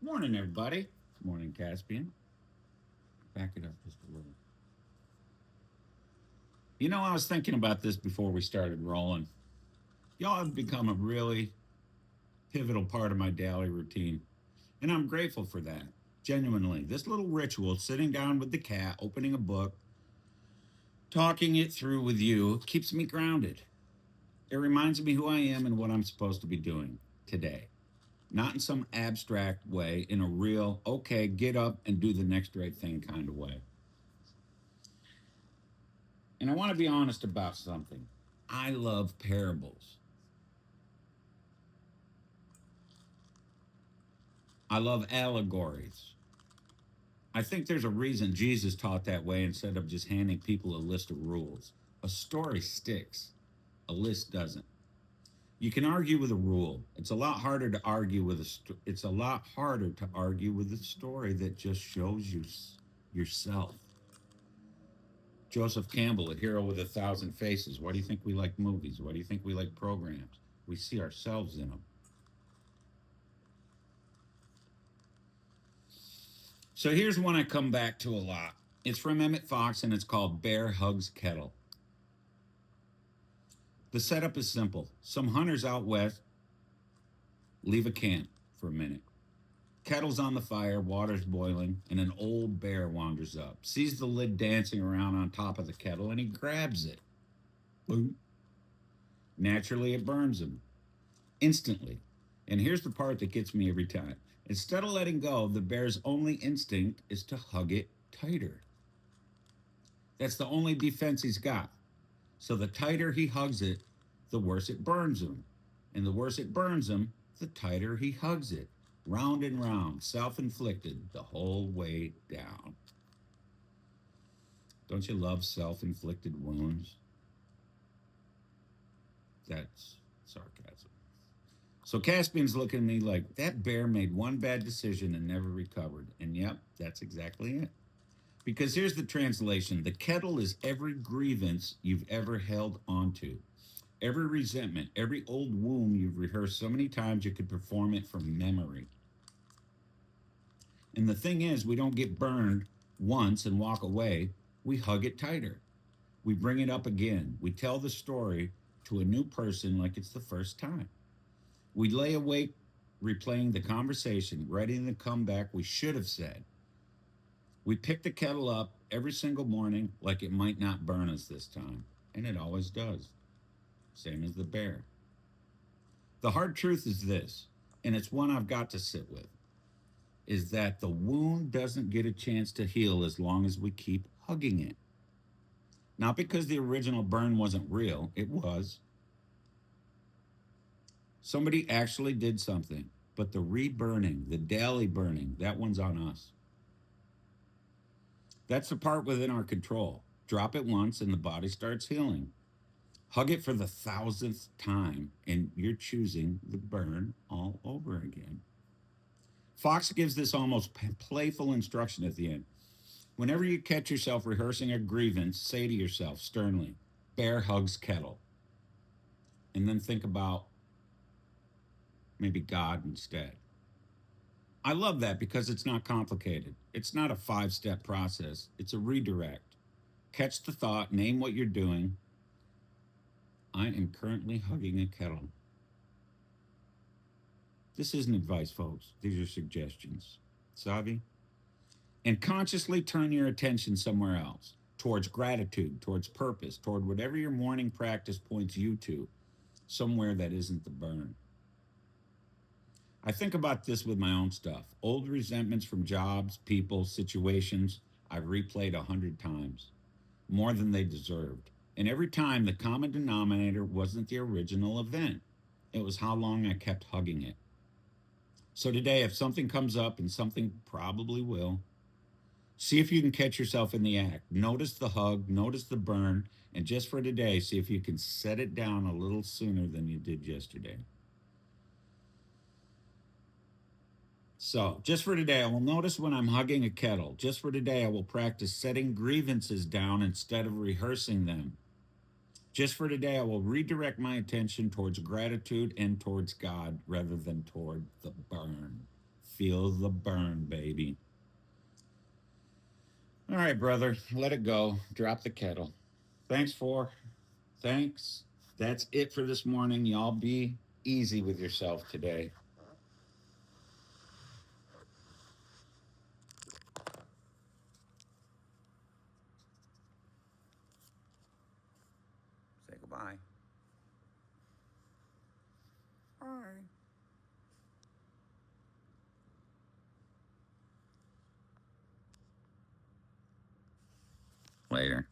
Morning, everybody. Morning, Caspian. Back it up just a little. I was thinking about this before we started rolling. Y'all have become a really pivotal part of my daily routine, and I'm grateful for that. Genuinely, this little ritual, sitting down with the cat, opening a book, talking it through with you, keeps me grounded. It reminds me who I am and what I'm supposed to be doing today. Not in some abstract way, in a real, okay, get up and do the next right thing kind of way. And I want to be honest about something. I love parables. I love allegories. I think there's a reason Jesus taught that way instead of just handing people a list of rules. A story sticks, a list doesn't. You can argue with a rule. It's a lot harder to argue with it's a lot harder to argue with a story that just shows you yourself. Joseph Campbell, a hero with a thousand faces. Why do you think we like movies? Why do you think we like programs? We see ourselves in them. So here's one I come back to a lot. It's from Emmett Fox and it's called Bear Hugs Kettle. The setup is simple. Some hunters out west leave a camp for a minute. Kettle's on the fire, water's boiling, and an old bear wanders up, sees the lid dancing around on top of the kettle, and he grabs it. Boom. Naturally, it burns him instantly. And here's the part that gets me every time. Instead of letting go, the bear's only instinct is to hug it tighter. That's the only defense he's got. So the tighter he hugs it, the worse it burns him. And the worse it burns him, the tighter he hugs it. Round and round, self inflicted, the whole way down. Don't you love self inflicted wounds? That's sarcasm. So Caspian's looking at me like, that bear made one bad decision and never recovered. And yep, that's exactly it. Because here's the translation: the kettle is every grievance you've ever held onto, every resentment, every old wound you've rehearsed so many times you could perform it from memory. And the thing is, we don't get burned once and walk away. We hug it tighter. We bring it up again. We tell the story to a new person like it's the first time. We lay awake replaying the conversation, writing the comeback we should have said. We pick the kettle up every single morning like it might not burn us this time. And it always does. Same as the bear. The hard truth is this, and it's one I've got to sit with, is that the wound doesn't get a chance to heal as long as we keep hugging it. Not because the original burn wasn't real, it was. Somebody actually did something, but the reburning, the daily burning, that one's on us. That's the part within our control. Drop it once and the body starts healing. Hug it for the thousandth time, and you're choosing the burn all over again. Fox gives this almost playful instruction at the end. Whenever you catch yourself rehearsing a grievance, say to yourself sternly, bear hugs kettle. And then think about maybe God instead. I love that because it's not complicated. It's not a 5-step process, it's a redirect. Catch the thought, name what you're doing. I am currently hugging a kettle. This isn't advice, folks. These are suggestions. Savi? And consciously turn your attention somewhere else, towards gratitude, towards purpose, toward whatever your morning practice points you to, somewhere that isn't the burn. I think about this with my own stuff. Old resentments from jobs, people, situations I've replayed 100 times, more than they deserved. And every time the common denominator wasn't the original event. It was how long I kept hugging it. So today, if something comes up, and something probably will, see if you can catch yourself in the act. Notice the hug, notice the burn, and just for today, see if you can set it down a little sooner than you did yesterday. So, just for today, I will notice when I'm hugging a kettle. Just for today, I will practice setting grievances down instead of rehearsing them. Just for today, I will redirect my attention towards gratitude and towards God rather than toward the burn. Feel the burn, baby. All right, brother, let it go. Drop the kettle. Thanks for. Thanks. That's it for this morning. Y'all be easy with yourself today. Say goodbye. Bye. Later.